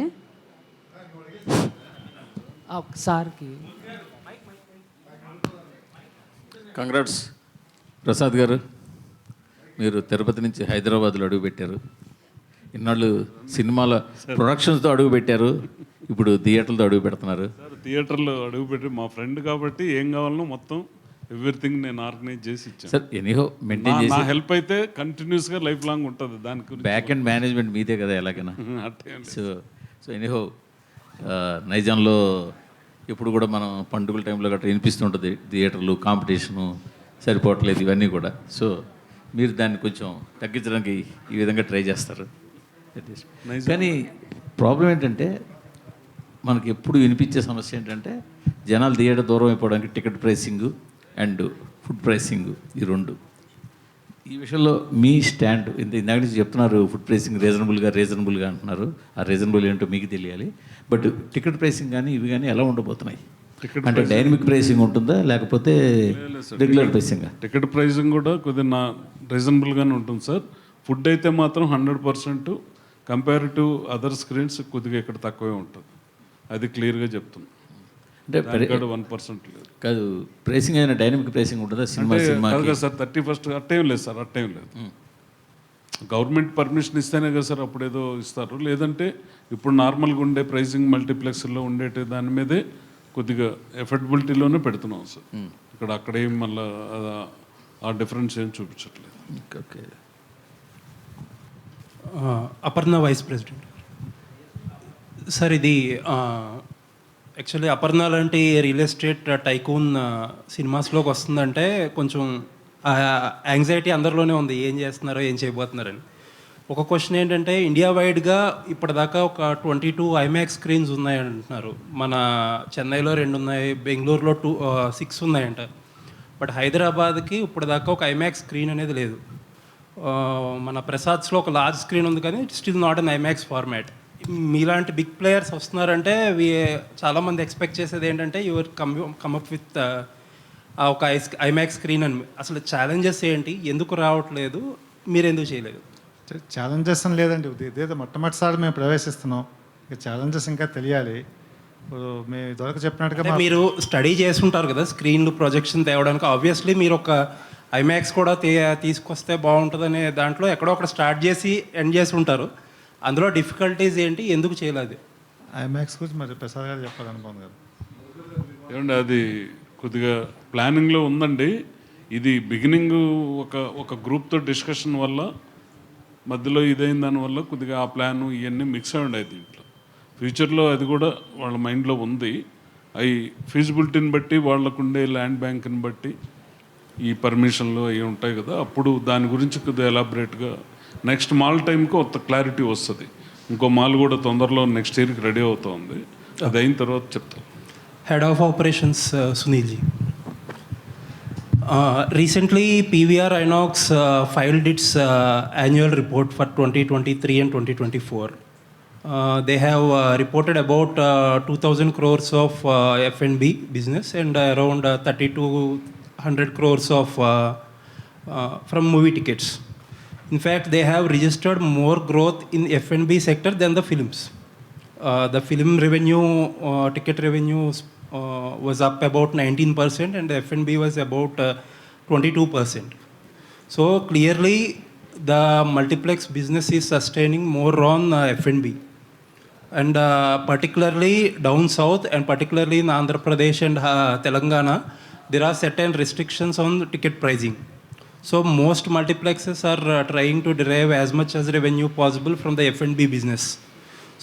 సార్కి congrats Prasad garu. మీరు తిరుపతి నుంచి హైదరాబాద్లో అడుగుపెట్టారు. ఇన్నాళ్ళు సినిమాల ప్రొడక్షన్స్తో అడుగుపెట్టారు, ఇప్పుడు థియేటర్లతో అడుగు పెడుతున్నారు. సార్ థియేటర్లో అడుగుపెట్టి మా ఫ్రెండ్ కాబట్టి ఏం కావాలనో మొత్తం ఎవ్రీథింగ్ నేను ఆర్గనైజ్ చేసి ఇచ్చాను సార్. ఎనీహో మెయింటైన్ నా చేసి హెల్ప్ అయితే కంటిన్యూస్గా లైఫ్ లాంగ్ ఉంటుంది. దానికి బ్యాక్ అండ్ మేనేజ్మెంట్ మీదే కదా ఎలాగైనా. అట్టే సో ఎనీహో నైజాంలో ఇప్పుడు కూడా మనం పండుగల టైంలో గట్రా వినిపిస్తుంటుంది థియేటర్లు, కాంపిటీషను సరిపోవట్లేదు ఇవన్నీ కూడా. సో మీరు దాన్ని కొంచెం తగ్గించడానికి ఈ విధంగా ట్రై చేస్తారు. కానీ ప్రాబ్లం ఏంటంటే మనకి ఎప్పుడు వినిపించే సమస్య ఏంటంటే జనాలు థియేటర్ దూరం అయిపోవడానికి ticket pricing and food pricing, ఈ రెండు. ఈ విషయంలో మీ స్టాండ్ ఇందాక నుంచి చెప్తున్నారు, ఫుడ్ ప్రైసింగ్ రీజనబుల్గా అంటున్నారు. ఆ రీజనబుల్ ఏంటో మీకు తెలియాలి. బట్ టికెట్ ప్రైసింగ్ కానీ ఇవి కానీ ఎలా ఉండబోతున్నాయి? అంటే డైనమిక్ ప్రైసింగ్ ఉంటుందా లేకపోతే రెగ్యులర్ ప్రైసింగ్? టికెట్ ప్రైసింగ్ కూడా కొద్దిగా రీజనబుల్గానే ఉంటుంది సార్. ఫుడ్ అయితే మాత్రం 100% కంపేర్ టు అదర్ స్క్రీన్స్ కొద్దిగా ఇక్కడ తక్కువే ఉంటుంది. అది క్లియర్గా చెప్తున్నాం. అంటే 1% లేదు. కాదు, ప్రైసింగ్ అయినా డైనమిక్ ప్రైసింగ్ ఉంటుందా సినిమా? సార్ 31st అట్టేం లేదు సార్, అట్టేం లేదు. గవర్నమెంట్ పర్మిషన్ ఇస్తేనే కదా సార్ అప్పుడు ఏదో ఇస్తారు. లేదంటే ఇప్పుడు నార్మల్గా ఉండే ప్రైసింగ్ మల్టీప్లెక్స్లో ఉండేటి దాని మీదే కొద్దిగా ఎఫర్డబిలిటీలోనే పెడుతున్నాం సార్. ఇక్కడ అక్కడేం మళ్ళీ ఆ డిఫరెన్స్ ఏం చూపించట్లేదు. Okay. Aparna vice president sir. ఇది యాక్చువల్లీ అపర్ణ లాంటి రియల్ ఎస్టేట్ టైకూన్ సినిమాస్లోకి వస్తుందంటే కొంచెం యాంగ్జైటీ అందరిలోనే ఉంది, ఏం చేస్తున్నారో ఏం చేయబోతున్నారని. ఒక క్వశ్చన్ ఏంటంటే ఇండియా వైడ్గా ఇప్పటిదాకా ఒక 22 ఐమాక్స్ స్క్రీన్స్ ఉన్నాయి అంటున్నారు. మన చెన్నైలో 2 ఉన్నాయి, బెంగళూరులో 6 ఉన్నాయంట. బట్ హైదరాబాద్కి ఇప్పటిదాకా ఒక ఐమాక్స్ స్క్రీన్ అనేది లేదు. మన ప్రసాద్స్లో ఒక లార్జ్ స్క్రీన్ ఉంది, కానీ it still not an IMAX format. మీలాంటి బిగ్ ప్లేయర్స్ వస్తున్నారంటే చాలామంది ఎక్స్పెక్ట్ చేసేది ఏంటంటే యువర్ కమ్అప్ విత్ ఒక ఐమాక్స్ స్క్రీన్ అని. అసలు ఛాలెంజెస్ ఏంటి, ఎందుకు రావట్లేదు, మీరు ఎందుకు చేయలేదు? ఛాలెంజెస్ అని లేదండి, ఇదేదో మొట్టమొదటిసారి మేము ప్రవేశిస్తున్నాం. ఇక ఛాలెంజెస్ ఇంకా తెలియాలి. ఇప్పుడు మేము ఇదివరకు చెప్పినట్టుగా మీరు స్టడీ చేస్తుంటారు కదా స్క్రీన్లు ప్రొజెక్షన్ తేవడానికి. ఆబ్వియస్లీ మీరు ఒక ఐమాక్స్ కూడా తీసుకొస్తే బాగుంటుందనే దాంట్లో ఎక్కడో ఒకటి స్టార్ట్ చేసి ఎండ్ చేసి ఉంటారు. అందులో డిఫికల్టీస్ ఏంటి, ఎందుకు చేయలేదు? ఐమాక్స్ గురించి మరి ప్రసాద్ గారు చెప్పాలనుకోండి కదా. ఏమండి, అది కొద్దిగా ప్లానింగ్లో ఉందండి. ఇది బిగినింగ్ ఒక గ్రూప్తో డిస్కషన్ వల్ల మధ్యలో ఇదైన దానివల్ల కొద్దిగా ఆ ప్లాన్ ఇవన్నీ మిక్స్ అయి ఉన్నాయి దీంట్లో. ఫ్యూచర్లో అది కూడా వాళ్ళ మైండ్లో ఉంది. అవి ఫీజిబిలిటీని బట్టి, వాళ్ళకుండే ల్యాండ్ బ్యాంక్ని బట్టి, ఈ పర్మిషన్లు అవి ఉంటాయి కదా, అప్పుడు దాని గురించి కొద్దిగా ఎలాబరేట్గా నెక్స్ట్ మాల్ టైంకి కొత్త క్లారిటీ వస్తుంది. ఇంకో మాల్ కూడా తొందరలో నెక్స్ట్ ఇయర్కి రెడీ అవుతుంది. అది అయిన తర్వాత చెప్తాం. Head of Operations, Sunil ji. Recently, PVR Inox filed its annual report for 2023 and 2024. They have reported about 2,000 crores of F&B business and around 3,200 crores of from movie tickets. In fact, they have registered more growth in F&B sector than the films. The film revenue, ticket revenue was up about 19% and the F&B was about 22%. So clearly the multiplex business is sustaining more on F&B. And particularly down south and particularly in Andhra Pradesh and Telangana, there are certain restrictions on ticket pricing. So most multiplexes are trying to derive as much as revenue possible from the F&B business.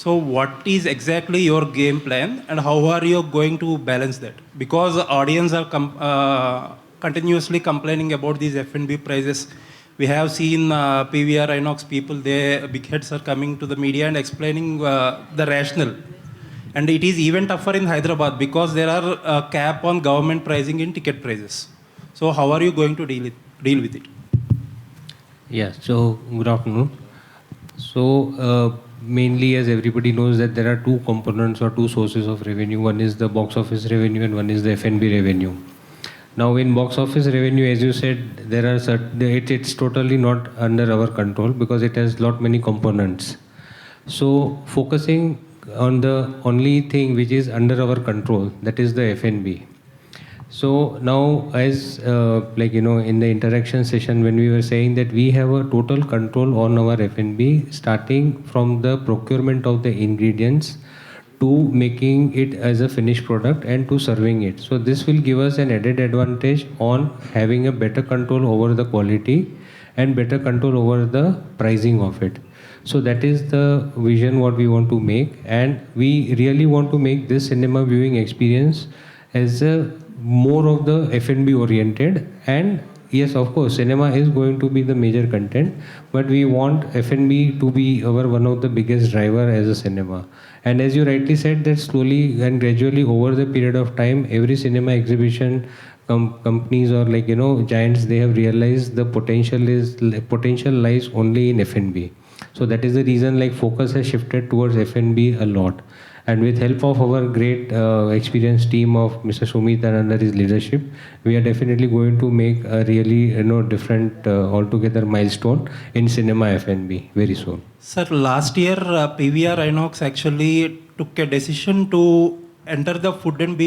So what is exactly your game plan and how are you going to balance that? Because the audience are continuously complaining about these F&B prices. We have seen PVR Inox people, big heads are coming to the media and explaining the rationale. And it is even tougher in Hyderabad because there are a cap on government pricing in ticket prices. So how are you going to deal with it? Yeah, so good afternoon. So mainly, as everybody knows, that there are two components or two sources of revenue. One is the box office revenue and one is the F&B revenue. Now in box office revenue, as you said, there are it's totally not under our control because it has lot many components. So focusing on the only thing which is under our control, that is the F&B. So now, as in the interaction session, when we were saying that we have a total control on our F&B, starting from the procurement of the ingredients to making it as a finished product and to serving it. So this will give us an added advantage on having a better control over the quality and better control over the pricing of it. So that is the vision what we want to make, and we really want to make this cinema viewing experience as a more of the F&B oriented. And yes, of course, cinema is going to be the major content, but we want F&B to be one of the biggest driver as a cinema. And as you rightly said, that slowly and gradually over the period of time, every cinema exhibition companies or giants, they have realized the potential lies only in F&B. So that is the reason focus has shifted towards F&B a lot. And with help of our great experienced team of Mr. Sumit and under his leadership, we are definitely going to make a really different altogether milestone in cinema F&B very soon. Sir, last year PVR Inox actually took a decision to enter the food and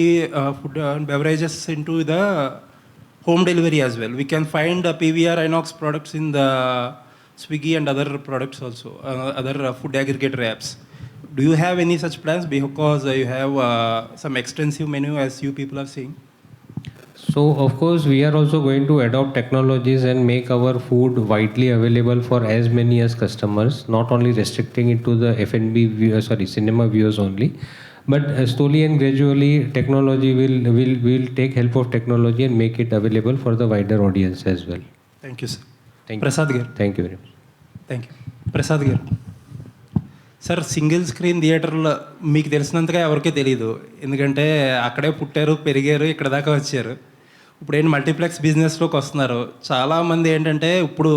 beverages into the home delivery as well. We can find PVR Inox products in the Swiggy and other products also, other food aggregator apps. Do you have any such plans? Because you have some extensive menu as you people are saying. So of course we are also going to adopt technologies and make our food widely available for as many as customers, not only restricting it to the F&B cinema viewers only, but slowly and gradually technology will take help of technology and make it available for the wider audience as well. Thank you, sir. Thank you. Prasad Garu. Thank you very much. Thank you. Prasad గారు sir, single screen థియేటర్లో మీకు తెలిసినంతగా ఎవరికీ తెలియదు, ఎందుకంటే అక్కడే పుట్టారు పెరిగారు ఇక్కడ దాకా వచ్చారు. ఇప్పుడు ఏంటి మల్టీప్లెక్స్ బిజినెస్లోకి వస్తున్నారు. చాలామంది ఏంటంటే ఇప్పుడు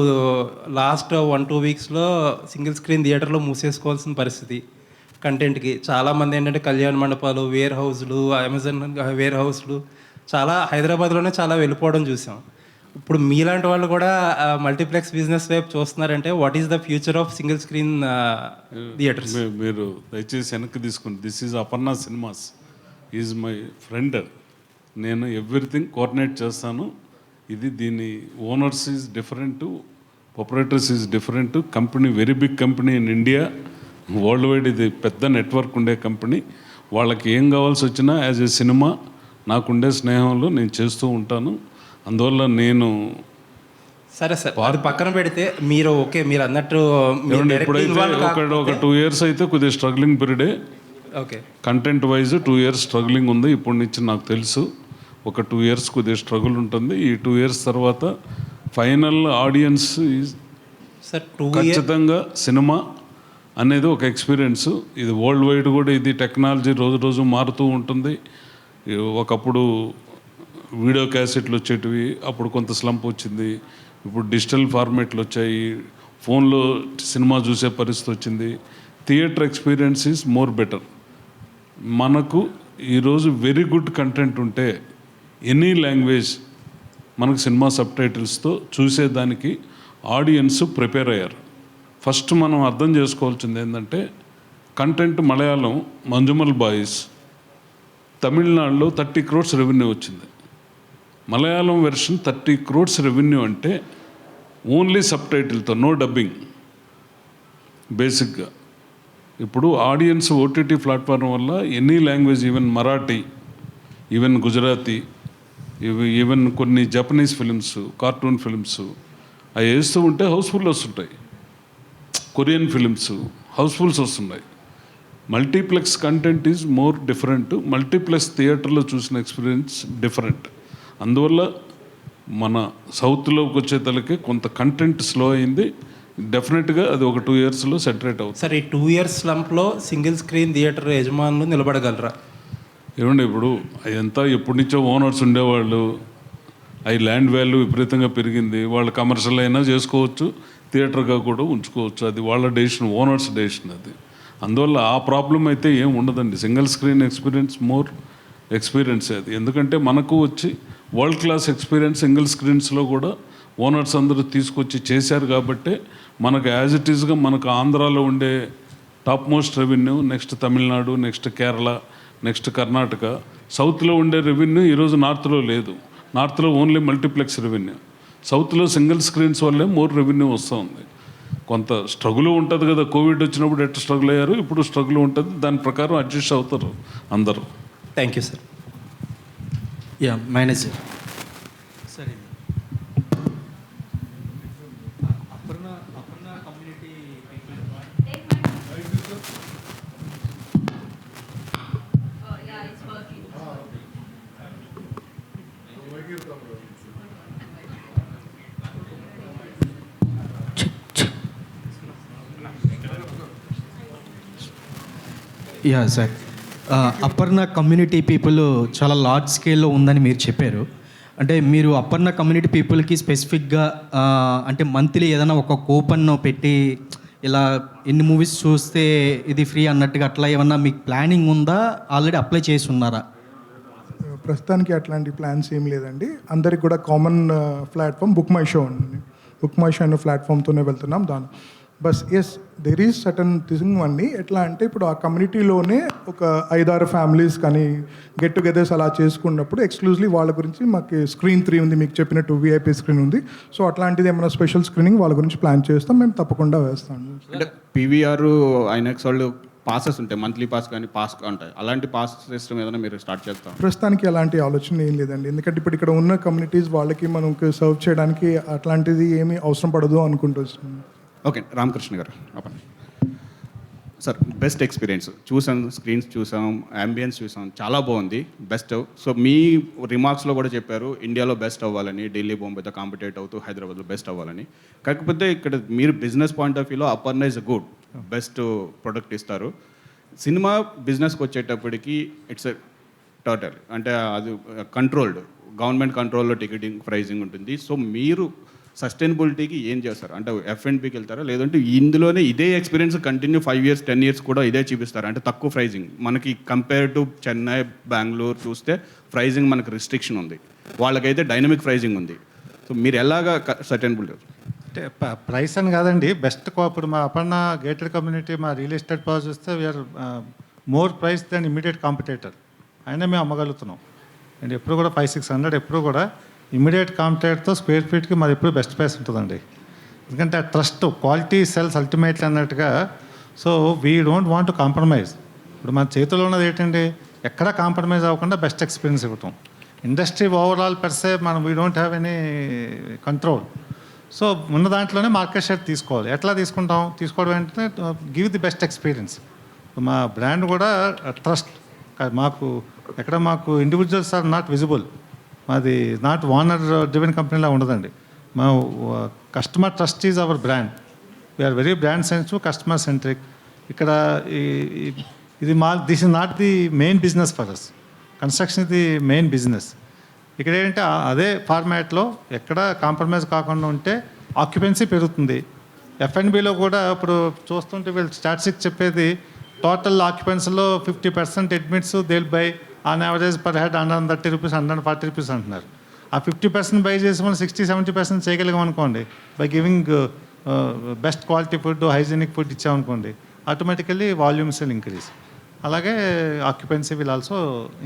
లాస్ట్ 1-2 వీక్స్లో సింగిల్ స్క్రీన్ థియేటర్లో మూసేసుకోవాల్సిన పరిస్థితి కంటెంట్కి. చాలామంది ఏంటంటే కళ్యాణ మండపాలు, వేర్ హౌస్లు, అమెజాన్ వేర్ హౌస్లు చాలా హైదరాబాద్లోనే చాలా వెళ్ళిపోవడం చూసాం. ఇప్పుడు మీలాంటి వాళ్ళు కూడా మల్టీప్లెక్స్ బిజినెస్ వైపు చూస్తున్నారంటే what is the future of single screen theatres? మీరు దయచేసి వెనక్కి తీసుకోండి. This is Aparna cinemas, is my friend. నేను ఎవ్రీథింగ్ కోఆర్డినేట్ చేస్తాను. ఇది దీని owners is different, proprietors is different. Company very big company in India, world wide ఇది పెద్ద నెట్వర్క్ ఉండే కంపెనీ. వాళ్ళకి ఏం కావాల్సి వచ్చినా యాజ్ ఏ సినిమా నాకుండే స్నేహంలో నేను చేస్తూ ఉంటాను. అందువల్ల నేను సరే సార్, అది పక్కన పెడితే మీరు ఓకే మీరు అన్నట్టు ఎప్పుడైతే ఒక 2 years అయితే కొద్దిగా స్ట్రగ్లింగ్ పీరియడే. Okay, content wise 2 years struggling ఉంది. ఇప్పటి నుంచి నాకు తెలుసు ఒక 2 years కొద్దిగా స్ట్రగుల్ ఉంటుంది. ఈ 2 years తర్వాత ఫైనల్ ఆడియన్స్ సార్ ఖచ్చితంగా సినిమా అనేది ఒక ఎక్స్పీరియన్స్. ఇది వరల్డ్ వైడ్ కూడా ఇది టెక్నాలజీ రోజు రోజు మారుతూ ఉంటుంది. ఒకప్పుడు వీడియో క్యాసెట్లు వచ్చేటివి, అప్పుడు కొంత స్లంప్ వచ్చింది. ఇప్పుడు డిజిటల్ ఫార్మేట్లు వచ్చాయి, ఫోన్లో సినిమా చూసే పరిస్థితి వచ్చింది. Theatre experience is more better. మనకు ఈరోజు వెరీ గుడ్ కంటెంట్ ఉంటే ఎనీ లాంగ్వేజ్ మనకు సినిమా సబ్ టైటిల్స్తో చూసేదానికి ఆడియన్స్ ప్రిపేర్ అయ్యారు. ఫస్ట్ మనం అర్థం చేసుకోవాల్సింది ఏంటంటే కంటెంట్ మలయాళం మంజుమల్ బాయ్స్ తమిళనాడులో 30 crores రెవెన్యూ వచ్చింది. మలయాళం వెర్షన్ 30 crores రెవెన్యూ అంటే ఓన్లీ సబ్ టైటిల్తో, నో డబ్బింగ్. బేసిక్గా ఇప్పుడు ఆడియన్స్ ఓటీటీ ప్లాట్ఫామ్ వల్ల any language, even Marathi, even Gujarati, even కొన్ని జపనీస్ ఫిలిమ్స్, కార్టూన్ ఫిలిమ్స్ అవి వేస్తూ ఉంటే హౌస్ఫుల్ వస్తుంటాయి. కొరియన్ ఫిలిమ్స్ హౌస్ఫుల్స్ వస్తున్నాయి. Multiplex content is more different. Multiplex థియేటర్లో చూసిన ఎక్స్పీరియన్స్ డిఫరెంట్. అందువల్ల మన సౌత్లోకి వచ్చేతలకి కొంత కంటెంట్ స్లో అయింది. డెఫినెట్గా అది ఒక 2 yearsలో సెటరేట్ అవుతుంది. సార్, ఈ 2 years స్లంప్లో సింగిల్ స్క్రీన్ థియేటర్ యజమానులు నిలబడగలరా? ఏమండి, ఇప్పుడు అదంతా ఎప్పటి నుంచో ఓనర్స్ ఉండేవాళ్ళు. అవి ల్యాండ్ వాల్యూ విపరీతంగా పెరిగింది. వాళ్ళు కమర్షియల్ అయినా చేసుకోవచ్చు, థియేటర్గా కూడా ఉంచుకోవచ్చు. అది వాళ్ళ డెసిషన్, ఓనర్స్ డెసిషన్ అది. అందువల్ల ఆ ప్రాబ్లం అయితే ఏం ఉండదండి. Single screen experience more experience అది. ఎందుకంటే మనకు వచ్చి వరల్డ్ క్లాస్ ఎక్స్పీరియన్స్ సింగిల్ స్క్రీన్స్లో కూడా ఓనర్స్ అందరూ తీసుకొచ్చి చేశారు. కాబట్టి మనకు యాజ్ ఇట్ ఈస్గా మనకు ఆంధ్రాలో ఉండే top most revenue, next Tamil Nadu, next Kerala, next Karnataka, సౌత్లో ఉండే రెవెన్యూ ఈరోజు నార్త్లో లేదు. నార్త్లో ఓన్లీ మల్టీప్లెక్స్ రెవెన్యూ. సౌత్లో సింగిల్ స్క్రీన్స్ వల్లే మోర్ రెవెన్యూ వస్తూ ఉంది. కొంత స్ట్రగుల్ ఉంటుంది కదా, కోవిడ్ వచ్చినప్పుడు ఎట్లా స్ట్రగుల్ అయ్యారు, ఇప్పుడు స్ట్రగుల్ ఉంటుంది. దాని ప్రకారం అడ్జస్ట్ అవుతారు అందరూ. Thank you sir. Yeah, manager. సరే, Aparna community yeah sir, Aparna community people చాలా లార్జ్ స్కేల్లో ఉందని మీరు చెప్పారు. అంటే మీరు అపర్ణ కమ్యూనిటీ పీపుల్కి స్పెసిఫిక్గా అంటే మంత్లీ ఏదైనా ఒక కూపన్ పెట్టి ఇలా ఎన్ని మూవీస్ చూస్తే ఇది ఫ్రీ అన్నట్టుగా అట్లా ఏమన్నా మీకు ప్లానింగ్ ఉందా? ఆల్రెడీ అప్లై చేసి ఉన్నారా? ప్రస్తుతానికి అట్లాంటి ప్లాన్స్ ఏం లేదండి. అందరికి కూడా common platform Book My Show అండి. బుక్ మై షో అనే ప్లాట్ఫామ్తోనే వెళ్తున్నాం. దాని బస్ as there is certain thing అండి. ఎట్లా అంటే ఇప్పుడు ఆ కమ్యూనిటీలోనే ఒక 5-6 ఫ్యామిలీస్ కానీ గెట్ టుగెదర్స్ అలా చేసుకున్నప్పుడు ఎక్స్క్లూజివ్లీ వాళ్ళ గురించి మాకు స్క్రీన్ 3 ఉంది, మీకు చెప్పినట్టు VIP స్క్రీన్ ఉంది. సో అట్లాంటిది ఏమైనా స్పెషల్ స్క్రీనింగ్ వాళ్ళ గురించి ప్లాన్ చేస్తాం, మేము తప్పకుండా వేస్తాం. అంటే PVR ఐనాక్స్ వాళ్ళు పాసెస్ ఉంటాయి, మంత్లీ పాస్ కానీ పాస్ ఉంటాయి. అలాంటి పాస్ సిస్టమ్ ఏదైనా మీరు స్టార్ట్ చేస్తాం? ప్రస్తుతానికి అలాంటి ఆలోచన ఏం లేదండి. ఎందుకంటే ఇప్పుడు ఇక్కడ ఉన్న కమ్యూనిటీస్ వాళ్ళకి మనకు సర్వ్ చేయడానికి అట్లాంటిది ఏమీ అవసరం పడదు అనుకుంటున్నాం. ఓకే, రామకృష్ణ గారు. సార్ బెస్ట్ ఎక్స్పీరియన్స్ చూసాం, స్క్రీన్స్ చూసాం, అంబియన్స్ చూసాం, చాలా బాగుంది, బెస్ట్. సో మీ రిమార్క్స్లో కూడా చెప్పారు ఇండియాలో బెస్ట్ అవ్వాలని, ఢిల్లీ బాంబేతో కాంపిటేట్ అవుతూ హైదరాబాద్లో బెస్ట్ అవ్వాలని. కాకపోతే ఇక్కడ మీరు బిజినెస్ పాయింట్ ఆఫ్ వ్యూలో Aparna is good, best product ఇస్తారు. సినిమా బిజినెస్కి వచ్చేటప్పటికి ఇట్స్ టోటల్ అంటే అది కంట్రోల్డ్, గవర్నమెంట్ కంట్రోల్లో టికెటింగ్ ప్రైజింగ్ ఉంటుంది. సో మీరు సస్టైనబిలిటీకి ఏం చేస్తారు అంటే F&Bకి వెళ్తారా, లేదంటే ఇందులోనే ఇదే ఎక్స్పీరియన్స్ కంటిన్యూ 5 years 10 years కూడా ఇదే చూపిస్తారా? అంటే తక్కువ ప్రైజింగ్ మనకి కంపేర్ టు చెన్నై, బెంగళూరు చూస్తే ప్రైజింగ్ మనకు రిస్ట్రిక్షన్ ఉంది, వాళ్ళకైతే డైనమిక్ ప్రైజింగ్ ఉంది. సో మీరు ఎలాగా సస్టైనబిలిటీ? అంటే ప్రైస్ అని కాదండి, బెస్ట్ ఇప్పుడు మా అపర్ణ గేటెడ్ కమ్యూనిటీ మా రియల్ ఎస్టేట్ ప్రాజెక్ట్ చూస్తే we are more price than immediate competitor. అయినా మేము అమ్మగలుగుతున్నాం అండ్ ఎప్పుడు కూడా 500-600 ఎప్పుడు కూడా ఇమీడియట్ కాంపిటేటర్తో స్క్వేర్ ఫీట్కి మాది ఎప్పుడు బెస్ట్ ప్రైస్ ఉంటుందండి. ఎందుకంటే ఆ ట్రస్ట్, క్వాలిటీ సెల్స్ అల్టిమేట్లీ అన్నట్టుగా. So we don't want to compromise. ఇప్పుడు మన చేతిలో ఉన్నది ఏంటండి, ఎక్కడా కాంప్రమైజ్ అవ్వకుండా బెస్ట్ ఎక్స్పీరియన్స్ ఇవ్వటం. ఇండస్ట్రీ ఓవరాల్ పెర్సే మనం we don't have any control. So ఉన్న దాంట్లోనే మార్కెట్ షేర్ తీసుకోవాలి. ఎట్లా తీసుకుంటాం? తీసుకోవడం ఏంటంటే గివ్ ది బెస్ట్ ఎక్స్పీరియన్స్. మా బ్రాండ్ కూడా ట్రస్ట్. మాకు ఎక్కడ మాకు ఇండివిజువల్స్ ఆర్ నాట్ విజిబుల్. మాది నాట్ ఓనర్ డ్రివెన్ కంపెనీలా ఉండదండి. మా customer trust is our brand. We are very brand sensitive, customer centric. ఇక్కడ ఇది this is not the main business for us. Construction ఇది మెయిన్ బిజినెస్. ఇక్కడ ఏంటంటే అదే ఫార్మాట్లో ఎక్కడ కాంప్రమైజ్ కాకుండా ఉంటే ఆక్యుపెన్సీ పెరుగుతుంది. F&Bలో కూడా ఇప్పుడు చూస్తుంటే వీళ్ళు స్టాటిస్టిక్స్ చెప్పేది టోటల్ ఆక్యుపెన్సీలో 50% admits they'll buy on average per head 130 rupees 140 rupees అంటున్నారు. ఆ 50% బై చేసి మనం 60-70% చేయగలిగాం అనుకోండి, by giving best quality food, hygienic food ఇచ్చామనుకోండి, ఆటోమేటికల్లీ వాల్యూమ్స్ విల్ ఇంక్రీజ్. అలాగే occupancy will also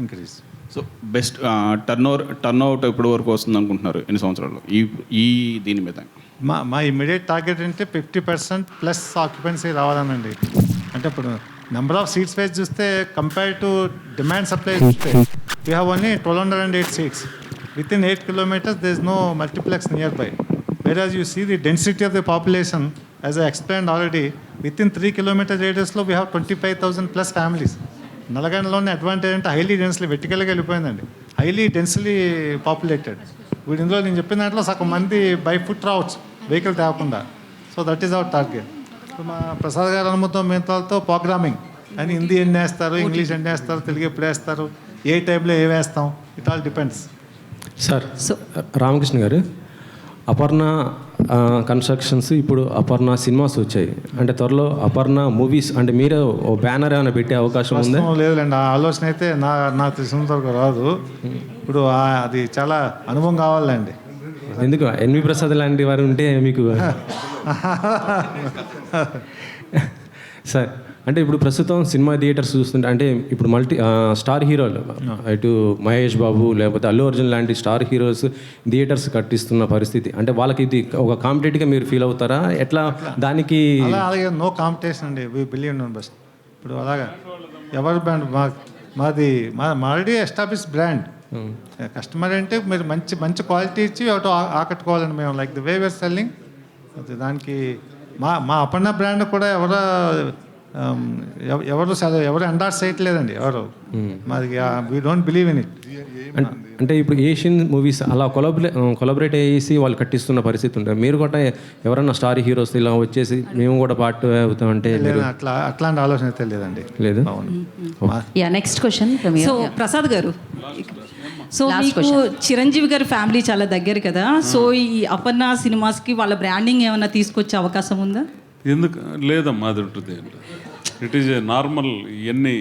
increase. So best turn out ఎప్పటి వరకు వస్తుంది అనుకుంటున్నారు ఎన్ని సంవత్సరాలు ఈ దీని మీద? మా ఇమ్మీడియట్ టార్గెట్ అంటే 50% ప్లస్ ఆక్యుపెన్సీ రావాలనండి. అంటే ఇప్పుడు నెంబర్ ఆఫ్ సీట్స్ వైజ్ చూస్తే కంపేర్ టు డిమాండ్ సప్లై చూస్తే we have only 1208 seats. Within 8 kilometers there is no multiplex nearby. Whereas you see the density of the population, as I explained already, within 3 kilometer radius లో we have 25,000 plus families. నల్గొండలోని advantage అంటే highly densely వెర్టికల్గా వెళ్ళిపోయిందండి, highly densely populated. వీడి ఇందులో నేను చెప్పిన దాంట్లో సగం మంది బై ఫుట్ రావచ్చు, వెహికల్ తేకుండా. So that is our target. ఇప్పుడు మా ప్రసాద్ గారు అనుమతం మిగతాలతో ప్రోగ్రామింగ్ అని హిందీ ఎన్ని వేస్తారు, ఇంగ్లీష్ ఎన్ని వేస్తారు, తెలుగు ఎప్పుడు వేస్తారు, ఏ టైంలో ఏ వేస్తాం, it all depends. Sir Ramakrishna గారు, అపర్ణ కన్స్ట్రక్షన్స్ ఇప్పుడు అపర్ణ సినిమాస్ వచ్చాయి అంటే త్వరలో అపర్ణ మూవీస్ అంటే మీరే ఓ బ్యానర్ ఏమైనా పెట్టే అవకాశం ఉందా? లేదులేండి, ఆ ఆలోచన అయితే నాకు తెలిసినంత వరకు రాదు. ఇప్పుడు అది చాలా అనుభవం కావాలండి. ఎందుకు ఎన్వి ప్రసాద్ లాంటి వారు ఉంటే మీకు సార్ అంటే ఇప్పుడు ప్రస్తుతం సినిమా థియేటర్స్ చూస్తుంటే అంటే ఇప్పుడు స్టార్ హీరోలు ఇటు మహేష్ బాబు లేకపోతే అల్లు అర్జున్ లాంటి స్టార్ హీరోస్ థియేటర్స్ కట్టిస్తున్న పరిస్థితి అంటే వాళ్ళకి ఇది ఒక కాంపిటేటివ్గా మీరు ఫీల్ అవుతారా? ఎట్లా దానికి? అలాగే నో కాంపిటీషన్ అండి, వీ బిలీవ్ ఇన్ బెస్ట్. ఇప్పుడు అలాగా ఎవరి బ్రాండ్ మాది ఆల్రెడీ ఎస్టాబ్లిష్ బ్రాండ్. కస్టమర్ అంటే మీరు మంచి క్వాలిటీ ఇచ్చి ఒకటి ఆకట్టుకోవాలండి మేము, like the way we are selling. దానికి మా అపర్ణ బ్రాండ్ కూడా ఎవరు ఎండార్స్ చేయట్లేదండి ఎవరు. మాది we don't believe in it. అంటే ఇప్పుడు ఏషియన్ మూవీస్ అలా కొలాబరేట్ అయ్యేసి వాళ్ళు కట్టిస్తున్న పరిస్థితి ఉంటుంది. మీరు కూడా ఎవరైనా స్టార్ హీరోస్ ఇలా వచ్చేసి మేము కూడా పార్ట్ అవుతామంటే అట్లాంటి ఆలోచన అయితే లేదండి. లేదు. Next question. సో ప్రసాద్ గారు, సో మీకు చిరంజీవి గారి ఫ్యామిలీ చాలా దగ్గర కదా, సో ఈ అపర్ణ సినిమాస్కి వాళ్ళ బ్రాండింగ్ ఏమైనా తీసుకొచ్చే అవకాశం ఉందా? ఎందుకు లేదమ్మా, అది ఉంటుంది. ఇట్ ఈజ్ ఏ నార్మల్, ఇవన్నీ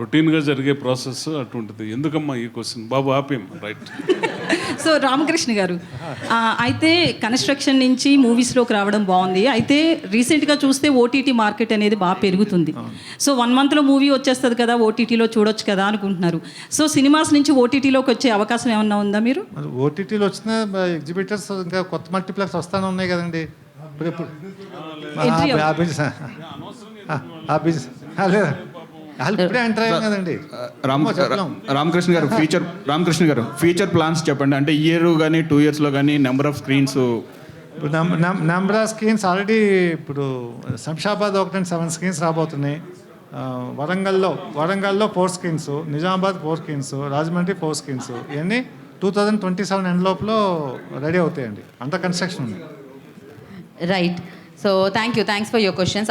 రొటీన్గా జరిగే ప్రాసెస్ అటువంటిది. ఎందుకమ్మా ఈ క్వశ్చన్? బాబు ఆపేం రైట్. సో రామకృష్ణ గారు, అయితే కన్స్ట్రక్షన్ నుంచి మూవీస్లోకి రావడం బాగుంది. అయితే రీసెంట్గా చూస్తే ఓటీటీ మార్కెట్ అనేది బాగా పెరుగుతుంది. సో 1 monthలో మూవీ వచ్చేస్తుంది కదా, ఓటీటీలో చూడొచ్చు కదా అనుకుంటున్నారు. సో సినిమాస్ నుంచి ఓటీటీలోకి వచ్చే అవకాశం ఏమన్నా ఉందా? మీరు ఓటీటీలో వచ్చిన ఎగ్జిబిటర్స్ ఇంకా కొత్త మల్టీప్లెక్స్ వస్తానే ఉన్నాయి కదండి. రామకృష్ణ గారు ఫ్యూచర్ ప్లాన్స్ చెప్పండి. అంటే ఇయర్ కానీ 2 yearsలో కానీ నెంబర్ ఆఫ్ స్క్రీన్స్ ఇప్పుడు నెంబర్ ఆఫ్ స్క్రీన్స్ ఆల్రెడీ ఇప్పుడు శంషాబాద్ 7 స్క్రీన్స్ రాబోతున్నాయి. వరంగల్లో 4 screens, Nizamabad 4 screens, Rajahmundry 4 screens. ఇవన్నీ 2027 ఎండ్ లోపల రెడీ అవుతాయండి. అంత కన్స్ట్రక్షన్ ఉంది. Right. So thanks for your questions.